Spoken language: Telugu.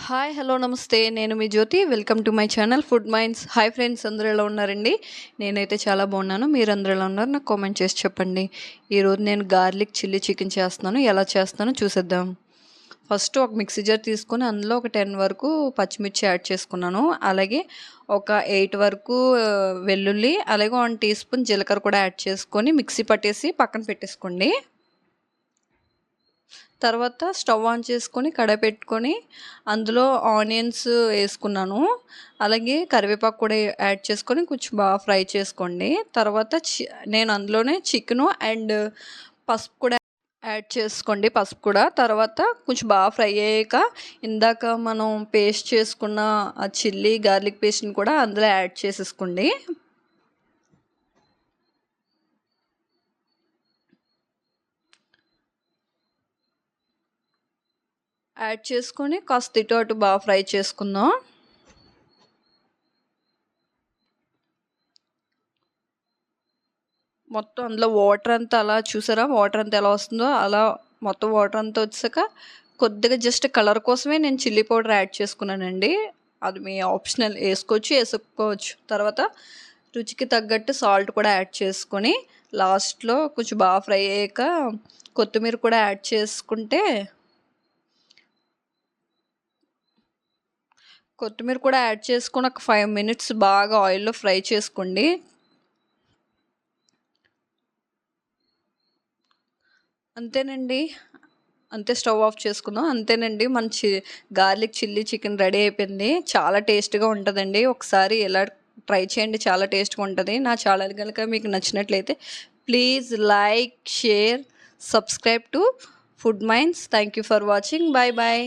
హాయ్ హలో నమస్తే. నేను మీ Jyothi. Welcome to my channel food minds. Hi friends, అందరూ ఎలా ఉన్నారండి? నేనైతే చాలా బాగున్నాను. మీరందరూ ఎలా ఉన్నారు నాకు కామెంట్ చేసి చెప్పండి. ఈరోజు నేను గార్లిక్ చిల్లీ చికెన్ చేస్తున్నాను. ఎలా చేస్తానో చూసేద్దాం. ఫస్ట్ ఒక మిక్సీ జార్ తీసుకొని అందులో ఒక 10 వరకు పచ్చిమిర్చి యాడ్ చేసుకున్నాను. అలాగే ఒక 8 వరకు వెల్లుల్లి, అలాగే 1 టీ స్పూన్ జీలకర్ర కూడా యాడ్ చేసుకొని మిక్సీ పట్టేసి పక్కన పెట్టేసుకోండి. తర్వాత స్టవ్ ఆన్ చేసుకొని కడాయి పెట్టుకొని అందులో ఆనియన్స్ వేసుకున్నాను. అలాగే కరివేపాకు కూడా యాడ్ చేసుకొని కొంచెం బాగా ఫ్రై చేసుకోండి. తర్వాత నేను అందులోనే చికెను అండ్ పసుపు కూడా యాడ్ చేసుకోండి. పసుపు కూడా తర్వాత కొంచెం బాగా ఫ్రై అయ్యాక ఇందాక మనం పేస్ట్ చేసుకున్న ఆ చిల్లీ గార్లిక్ పేస్ట్ని కూడా అందులో యాడ్ చేసేసుకోండి. యాడ్ చేసుకొని కాస్త ఇటు అటు బాగా ఫ్రై చేసుకుందాం. మొత్తం అందులో వాటర్ అంతా అలా చూసారా, వాటర్ అంతా ఎలా వస్తుందో అలా మొత్తం వాటర్ అంతా వచ్చాక కొద్దిగా జస్ట్ కలర్ కోసమే నేను చిల్లీ పౌడర్ యాడ్ చేసుకున్నానండి. అది మీ ఆప్షనల్, వేసుకోవచ్చు. తర్వాత రుచికి తగ్గట్టు సాల్ట్ కూడా యాడ్ చేసుకొని లాస్ట్లో కొంచెం బాగా ఫ్రై అయ్యాక కొత్తిమీర కూడా యాడ్ చేసుకుంటే ఒక 5 మినిట్స్ బాగా ఆయిల్లో ఫ్రై చేసుకోండి. అంతేనండి. అంతే, స్టవ్ ఆఫ్ చేసుకుందాం. అంతేనండి, మన గార్లిక్ చిల్లీ చికెన్ రెడీ అయిపోయింది. చాలా టేస్ట్గా ఉంటుందండి. ఒకసారి ఎలా ట్రై చేయండి, చాలా టేస్ట్గా ఉంటుంది. నా ఛానల్ కనుక మీకు నచ్చినట్లయితే please like, share, subscribe to food minds. Thank you for watching. Bye bye.